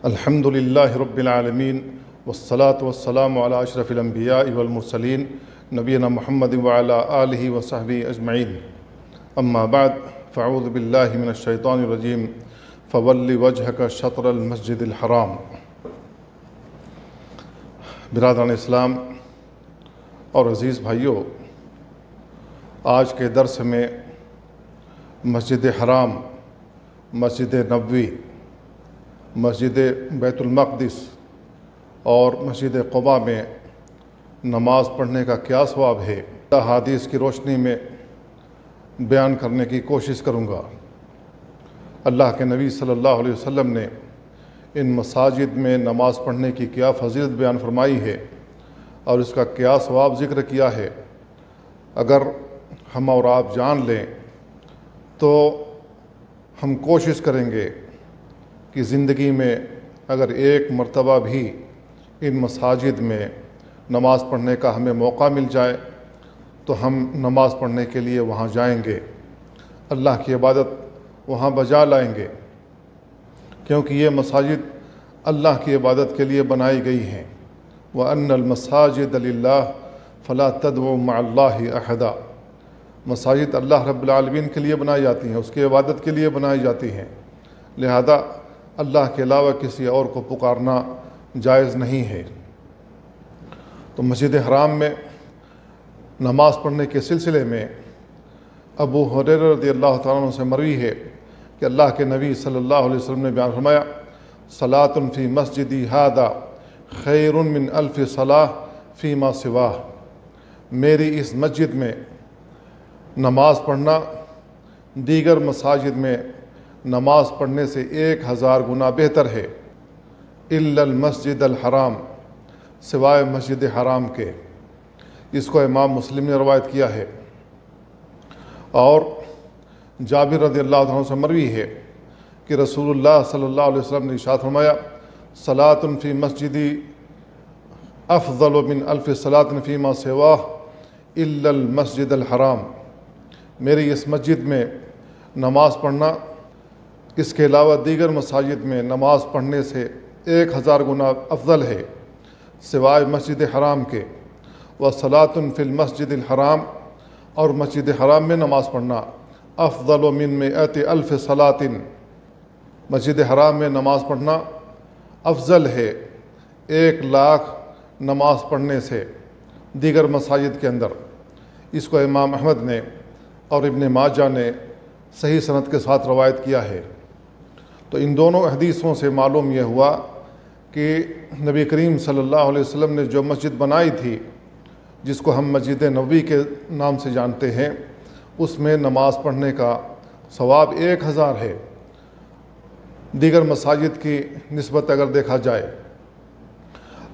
الحمد للہ رب العالمین والصلاة والسلام علی اشرف الانبیاء والمرسلین نبینا محمد وعلی آلہ وصحبہ اجمعین اما بعد فاعوذ باللہ من الشیطان الرجیم فول وجہک شطر المسجد الحرام۔ برادران اسلام اور عزیز بھائیوں، آج کے درس میں مسجد حرام، مسجد نبوی، مسجد بیت المقدس اور مسجد قباء میں نماز پڑھنے کا کیا ثواب ہے، احادیث کی روشنی میں بیان کرنے کی کوشش کروں گا۔ اللہ کے نبی صلی اللہ علیہ وسلم نے ان مساجد میں نماز پڑھنے کی کیا فضیلت بیان فرمائی ہے اور اس کا کیا ثواب ذکر کیا ہے، اگر ہم اور آپ جان لیں تو ہم کوشش کریں گے کہ زندگی میں اگر ایک مرتبہ بھی ان مساجد میں نماز پڑھنے کا ہمیں موقع مل جائے تو ہم نماز پڑھنے کے لیے وہاں جائیں گے، اللہ کی عبادت وہاں بجا لائیں گے، کیونکہ یہ مساجد اللہ کی عبادت کے لیے بنائی گئی ہیں۔ وَأَنَّ الْمَسَاجِدَ لِلَّهِ فَلَا تَدْعُوا مَعَ اللَّهِ أَحَدًا، مساجد اللہ رب العالمین کے لیے بنائی جاتی ہیں، اس کی عبادت کے لیے بنائی جاتی ہیں، لہذا اللہ کے علاوہ کسی اور کو پکارنا جائز نہیں ہے۔ تو مسجد حرام میں نماز پڑھنے کے سلسلے میں ابو ہریرہ رضی اللہ تعالیٰ عنہ سے مروی ہے کہ اللہ کے نبی صلی اللہ علیہ وسلم نے بیان فرمایا، صلاۃ فی مسجدی ھذا خیر من الف صلاۃ فیما سواہ، میری اس مسجد میں نماز پڑھنا دیگر مساجد میں نماز پڑھنے سے 1000 گنا بہتر ہے، الا المسجد الحرام، سوائے مسجد حرام کے۔ اس کو امام مسلم نے روایت کیا ہے۔ اور جابر رضی اللہ عنہ سے مروی ہے کہ رسول اللہ صلی اللہ علیہ وسلم نے ارشاد فرمایا، صلاۃ فی مسجدی افضل من الف صلاۃ فیما سواہ الا المسجد الحرام، میری اس مسجد میں نماز پڑھنا اس کے علاوہ دیگر مساجد میں نماز پڑھنے سے 1000 گنا افضل ہے، سوائے مسجد حرام کے۔ وصلاۃ فی المسجد الحرام، اور مسجد حرام میں نماز پڑھنا افضل من 100,000 صلاۃ، مسجد حرام میں نماز پڑھنا افضل ہے 1,00,000 نماز پڑھنے سے دیگر مساجد کے اندر۔ اس کو امام احمد نے اور ابن ماجہ نے صحیح سند کے ساتھ روایت کیا ہے۔ تو ان دونوں حدیثوں سے معلوم یہ ہوا کہ نبی کریم صلی اللہ علیہ وسلم نے جو مسجد بنائی تھی، جس کو ہم مسجد نبوی کے نام سے جانتے ہیں، اس میں نماز پڑھنے کا ثواب 1000 ہے، دیگر مساجد کی نسبت اگر دیکھا جائے۔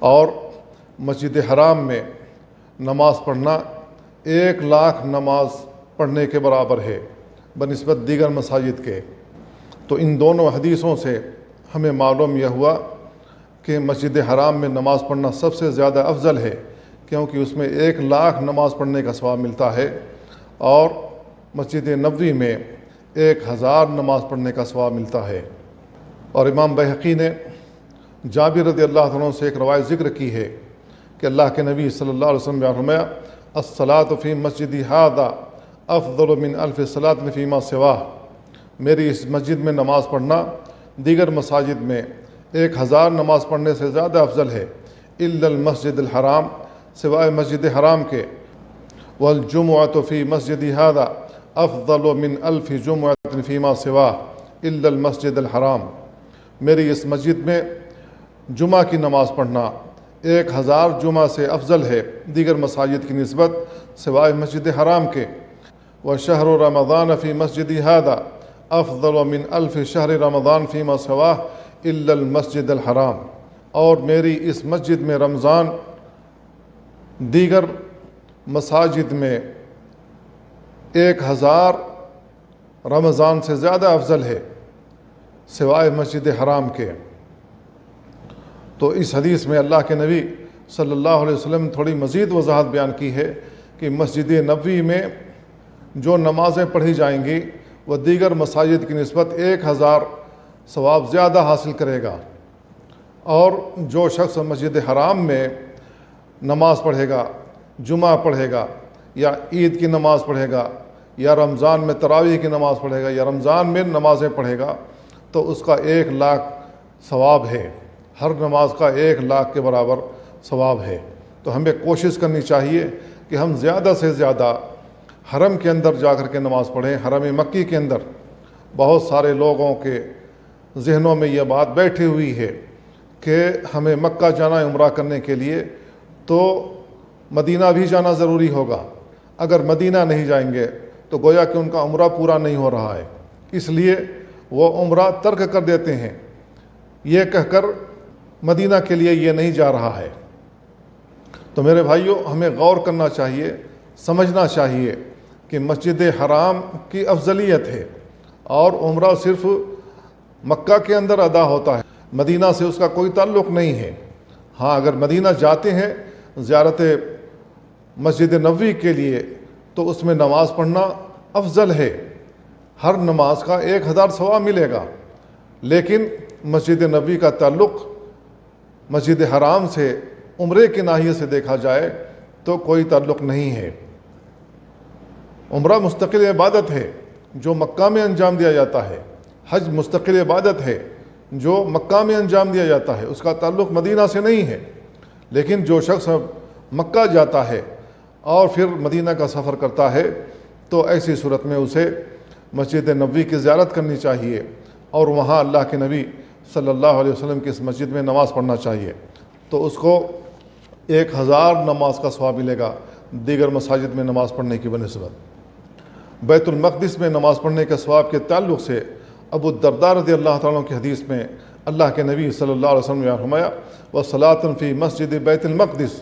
اور مسجد حرام میں نماز پڑھنا 1,00,000 نماز پڑھنے کے برابر ہے بنسبت دیگر مساجد کے۔ تو ان دونوں حدیثوں سے ہمیں معلوم یہ ہوا کہ مسجد حرام میں نماز پڑھنا سب سے زیادہ افضل ہے، کیونکہ اس میں 1,00,000 نماز پڑھنے کا ثواب ملتا ہے، اور مسجد نبوی میں 1000 نماز پڑھنے کا ثواب ملتا ہے۔ اور امام بہقی نے جابر رضی اللہ عنہ سے ایک روایت ذکر کی ہے کہ اللہ کے نبی صلی اللہ علیہ وسلم نے فرمایا، الصلاۃ فی مسجدی ھذا افضل من 1000 صلاۃ فیما سواہ، میری اس مسجد میں نماز پڑھنا دیگر مساجد میں 1000 نماز پڑھنے سے زیادہ افضل ہے، الا المسجد الحرام، سوائے مسجد حرام کے۔ والجمعۃ فی مسجدی ھذا افضل من 1000 جمعۃ فیما سواہ الا المسجد الحرام، میری اس مسجد میں جمعہ کی نماز پڑھنا 1000 جمعہ سے افضل ہے دیگر مساجد کی نسبت سوائے مسجد حرام کے۔ وشہر رمضان فی مسجدی ھذا افضل من 1000 شہر رمضان فیما سواہ الا المسجد الحرام، اور میری اس مسجد میں رمضان دیگر مساجد میں 1000 رمضان سے زیادہ افضل ہے سوائے مسجد حرام کے۔ تو اس حدیث میں اللہ کے نبی صلی اللہ علیہ وسلم نے تھوڑی مزید وضاحت بیان کی ہے کہ مسجد نبوی میں جو نمازیں پڑھی جائیں گی وہ دیگر مساجد کی نسبت 1000 ثواب زیادہ حاصل کرے گا، اور جو شخص مسجد حرام میں نماز پڑھے گا، جمعہ پڑھے گا، یا عید کی نماز پڑھے گا، یا رمضان میں تراویح کی نماز پڑھے گا، یا رمضان میں نمازیں پڑھے گا، تو اس کا 1,00,000 ثواب ہے، ہر نماز کا 1,00,000 کے برابر ثواب ہے۔ تو ہمیں کوشش کرنی چاہیے کہ ہم زیادہ سے زیادہ حرم کے اندر جا کر کے نماز پڑھیں۔ حرم مکی کے اندر بہت سارے لوگوں کے ذہنوں میں یہ بات بیٹھی ہوئی ہے کہ ہمیں مکہ جانا ہے عمرہ کرنے کے لیے، تو مدینہ بھی جانا ضروری ہوگا، اگر مدینہ نہیں جائیں گے تو گویا کہ ان کا عمرہ پورا نہیں ہو رہا ہے، اس لیے وہ عمرہ ترک کر دیتے ہیں، یہ کہہ کر مدینہ کے لیے یہ نہیں جا رہا ہے۔ تو میرے بھائیوں، ہمیں غور کرنا چاہیے، سمجھنا چاہیے کہ مسجد حرام کی افضلیت ہے، اور عمرہ صرف مکہ کے اندر ادا ہوتا ہے، مدینہ سے اس کا کوئی تعلق نہیں ہے۔ ہاں، اگر مدینہ جاتے ہیں زیارت مسجد نبوی کے لیے تو اس میں نماز پڑھنا افضل ہے، ہر نماز کا 1,000 ثواب ملے گا، لیکن مسجد نبوی کا تعلق مسجد حرام سے عمرے کے ناحیے سے دیکھا جائے تو کوئی تعلق نہیں ہے۔ عمرہ مستقل عبادت ہے جو مکہ میں انجام دیا جاتا ہے، حج مستقل عبادت ہے جو مکہ میں انجام دیا جاتا ہے، اس کا تعلق مدینہ سے نہیں ہے۔ لیکن جو شخص مکہ جاتا ہے اور پھر مدینہ کا سفر کرتا ہے تو ایسی صورت میں اسے مسجد نبوی کی زیارت کرنی چاہیے، اور وہاں اللہ کے نبی صلی اللہ علیہ وسلم کی اس مسجد میں نماز پڑھنا چاہیے، تو اس کو 1,000 نماز کا ثواب ملے گا دیگر مساجد میں نماز پڑھنے کی بنسبت۔ بیت المقدس میں نماز پڑھنے کے ثواب کے تعلق سے ابو الدرداء رضی اللہ تعالیٰ عنہ کی حدیث میں اللہ کے نبی صلی اللہ علیہ وسلم نے فرمایا، وَصَلَاةٌ فِي مسجد بیت المقدس،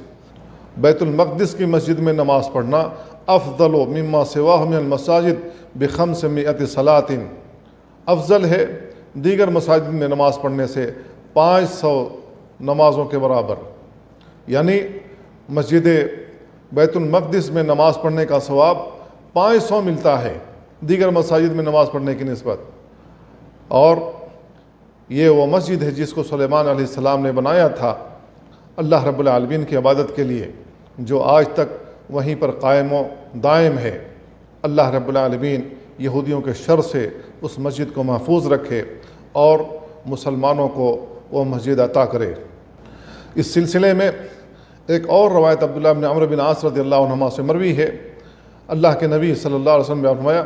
بیت المقدس کی مسجد میں نماز پڑھنا افضل مما سواہ من المساجد ب500 صلاۃ، افضل ہے دیگر مساجد میں نماز پڑھنے سے 500 نمازوں کے برابر، یعنی مسجد بیت المقدس میں نماز پڑھنے کا ثواب 500 ملتا ہے دیگر مساجد میں نماز پڑھنے کی نسبت۔ اور یہ وہ مسجد ہے جس کو سلیمان علیہ السلام نے بنایا تھا اللہ رب العالمین کی عبادت کے لیے، جو آج تک وہیں پر قائم و دائم ہے۔ اللہ رب العالمین یہودیوں کے شر سے اس مسجد کو محفوظ رکھے اور مسلمانوں کو وہ مسجد عطا کرے۔ اس سلسلے میں ایک اور روایت عبداللہ بن عمرو بن عاص رضی اللہ عنہما سے مروی ہے، اللہ کے نبی صلی اللہ علیہ وسلم نے فرمایا،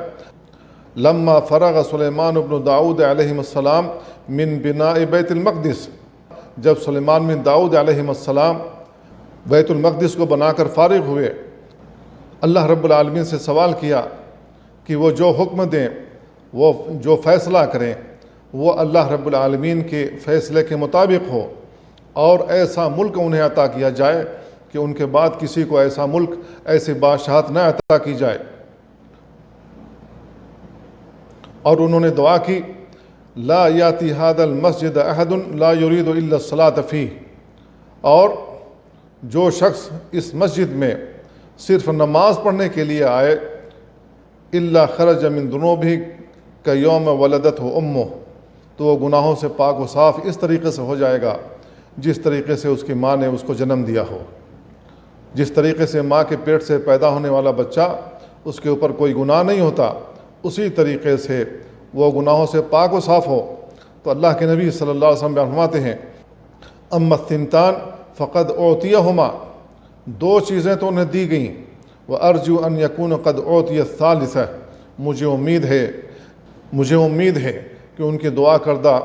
لما فرغ سلیمان بن داؤد علیہ السلام من بناء بیت المقدس، جب سلیمان بن داؤد علیہ السلام بیت المقدس کو بنا کر فارغ ہوئے، اللہ رب العالمین سے سوال کیا کہ وہ جو حکم دیں، وہ جو فیصلہ کریں، وہ اللہ رب العالمین کے فیصلے کے مطابق ہو، اور ایسا ملک انہیں عطا کیا جائے کہ ان کے بعد کسی کو ایسا ملک، ایسی بادشاہت نہ عطا کی جائے۔ اور انہوں نے دعا کی، لا یاتی ھذا المسجد احد لا یرید الا الصلاۃ فیہ، اور جو شخص اس مسجد میں صرف نماز پڑھنے کے لیے آئے، الا خرج من ذنوبہ کیوم ولدتہ امہ، تو وہ گناہوں سے پاک و صاف اس طریقے سے ہو جائے گا جس طریقے سے اس کی ماں نے اس کو جنم دیا ہو۔ جس طریقے سے ماں کے پیٹ سے پیدا ہونے والا بچہ، اس کے اوپر کوئی گناہ نہیں ہوتا، اسی طریقے سے وہ گناہوں سے پاک و صاف ہو۔ تو اللہ کے نبی صلی اللہ علیہ وسلم فرماتے ہیں، اما الثنتان فقد اعطیہما، 2 چیزیں تو انہیں دی گئیں، وارجو ان یکون قد اعطی الثالثہ، مجھے امید ہے کہ ان کی دعا کردہ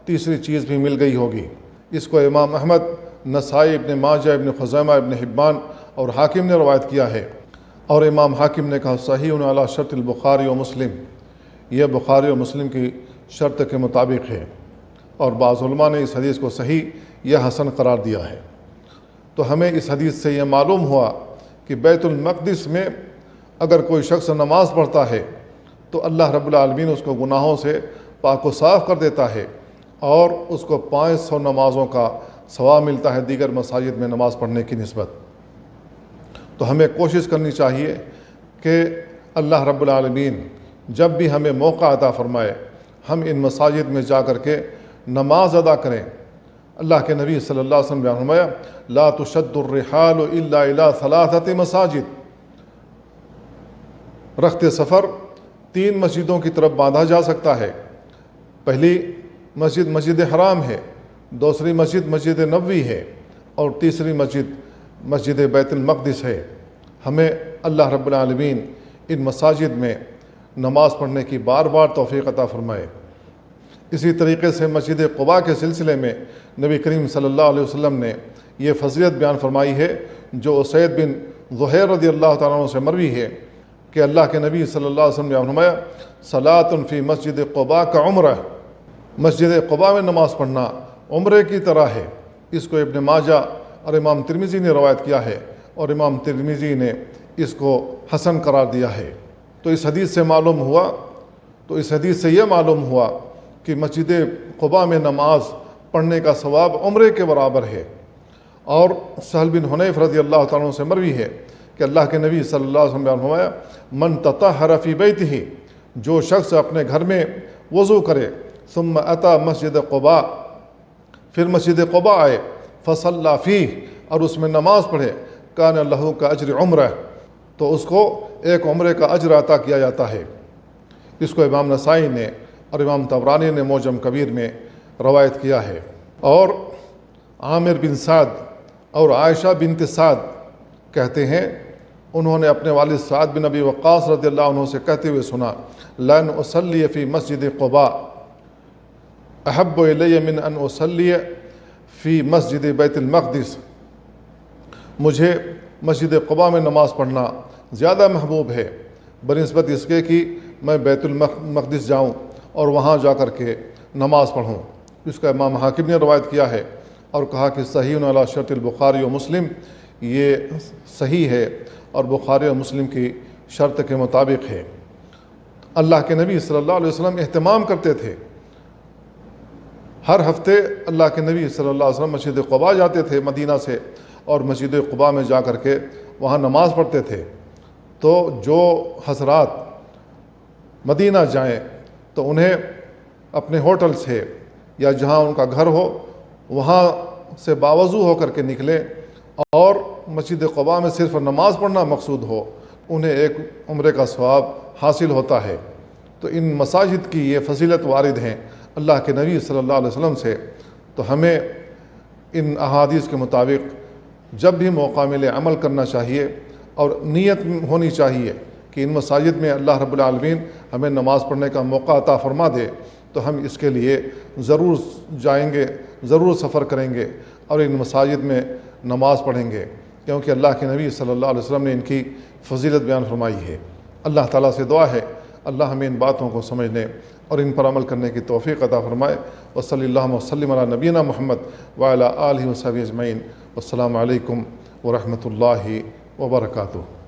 تیسری چیز بھی مل گئی ہوگی۔ اس کو امام احمد، نسائی، ابن ماجہ، ابن خزیمہ، ابن حبان اور حاکم نے روایت کیا ہے، اور امام حاکم نے کہا صحیح علی شرط البخاری و مسلم، یہ بخاری و مسلم کی شرط کے مطابق ہے، اور بعض علماء نے اس حدیث کو صحیح یا حسن قرار دیا ہے۔ تو ہمیں اس حدیث سے یہ معلوم ہوا کہ بیت المقدس میں اگر کوئی شخص نماز پڑھتا ہے تو اللہ رب العالمین اس کو گناہوں سے پاک و صاف کر دیتا ہے، اور اس کو 500 نمازوں کا ثواب ملتا ہے دیگر مساجد میں نماز پڑھنے کی نسبت۔ تو ہمیں کوشش کرنی چاہیے کہ اللہ رب العالمین جب بھی ہمیں موقع عطا فرمائے، ہم ان مساجد میں جا کر کے نماز ادا کریں۔ اللہ کے نبی صلی اللہ علیہ وسلم نے بیان فرمایا لا تشد الرحال الا الى ثلاثۃ مساجد، رخت سفر 3 مسجدوں کی طرف باندھا جا سکتا ہے۔ پہلی مسجد مسجد حرام ہے، دوسری مسجد مسجد نبوی ہے، اور تیسری مسجد مسجد بیت المقدس ہے۔ ہمیں اللہ رب العالمین ان مساجد میں نماز پڑھنے کی بار بار توفیق عطا فرمائے۔ اسی طریقے سے مسجد قباء کے سلسلے میں نبی کریم صلی اللہ علیہ وسلم نے یہ فضیلت بیان فرمائی ہے جو اسید بن زہیر رضی اللہ تعالیٰ عنہ سے مروی ہے کہ اللہ کے نبی صلی اللہ علیہ وسلم نے بیان فرمایا صلاۃ فی مسجد قباء کا عمرہ، مسجد قباء میں نماز پڑھنا عمرے کی طرح ہے۔ اس کو ابن ماجہ اور امام ترمذی نے روایت کیا ہے، اور امام ترمذی نے اس کو حسن قرار دیا ہے۔ تو اس حدیث سے یہ معلوم ہوا کہ مسجد قباء میں نماز پڑھنے کا ثواب عمرے کے برابر ہے۔ اور سہل بن حنیف رضی اللہ تعالیٰ عنہ سے مروی ہے کہ اللہ کے نبی صلی اللہ علیہ وسلم نے بیان فرمایا من تطہر فی بیتہ، جو شخص اپنے گھر میں وضو کرے ثم اتی مسجد قباء، پھر مسجد قباء آئے فصلی فیہ، اور اس میں نماز پڑھے کان لہ کا اجر عمرہ، تو اس کو ایک عمرے کا اجر عطا کیا جاتا ہے۔ اس کو امام نسائی نے اور امام طبرانی نے معجم کبیر میں روایت کیا ہے۔ اور عامر بن سعد اور عائشہ بنت سعد کہتے ہیں انہوں نے اپنے والد سعد بن ابی وقاص رضی اللہ عنہ سے کہتے ہوئے سنا لن اصلی فی مسجد قباء احب الی من ان اصلی فی مسجد بیت المقدس، مجھے مسجد قباء میں نماز پڑھنا زیادہ محبوب ہے بنسبت اس کے کہ میں بیت المقدس جاؤں اور وہاں جا کر کے نماز پڑھوں۔ اس کا امام حاکم نے روایت کیا ہے اور کہا کہ صحیح علی شرط البخاری و مسلم، یہ صحیح ہے اور بخاری و مسلم کی شرط کے مطابق ہے۔ اللہ کے نبی صلی اللہ علیہ وسلم اہتمام کرتے تھے، ہر ہفتے اللہ کے نبی صلی اللہ علیہ وسلم مسجد قباء جاتے تھے مدینہ سے، اور مسجد قباء میں جا کر کے وہاں نماز پڑھتے تھے۔ تو جو حضرات مدینہ جائیں تو انہیں اپنے ہوٹل سے یا جہاں ان کا گھر ہو وہاں سے باوضو ہو کر کے نکلیں، اور مسجد قباء میں صرف نماز پڑھنا مقصود ہو، انہیں ایک عمرے کا ثواب حاصل ہوتا ہے۔ تو ان مساجد کی یہ فضیلت وارد ہیں اللہ کے نبی صلی اللہ علیہ وسلم سے، تو ہمیں ان احادیث کے مطابق جب بھی موقع ملے عمل کرنا چاہیے، اور نیت ہونی چاہیے کہ ان مساجد میں اللہ رب العالمین ہمیں نماز پڑھنے کا موقع عطا فرما دے، تو ہم اس کے لیے ضرور جائیں گے، ضرور سفر کریں گے اور ان مساجد میں نماز پڑھیں گے، کیونکہ اللہ کے نبی صلی اللہ علیہ وسلم نے ان کی فضیلت بیان فرمائی ہے۔ اللہ تعالیٰ سے دعا ہے اللہ ہمیں ان باتوں کو سمجھنے اور ان پر عمل کرنے کی توفیق عطا فرمائے۔ وصلی اللہ وسلم علی نبینا محمد وعلی آلہ وصحبہ اجمعین۔ والسلام علیکم ورحمۃ اللہ وبرکاتہ۔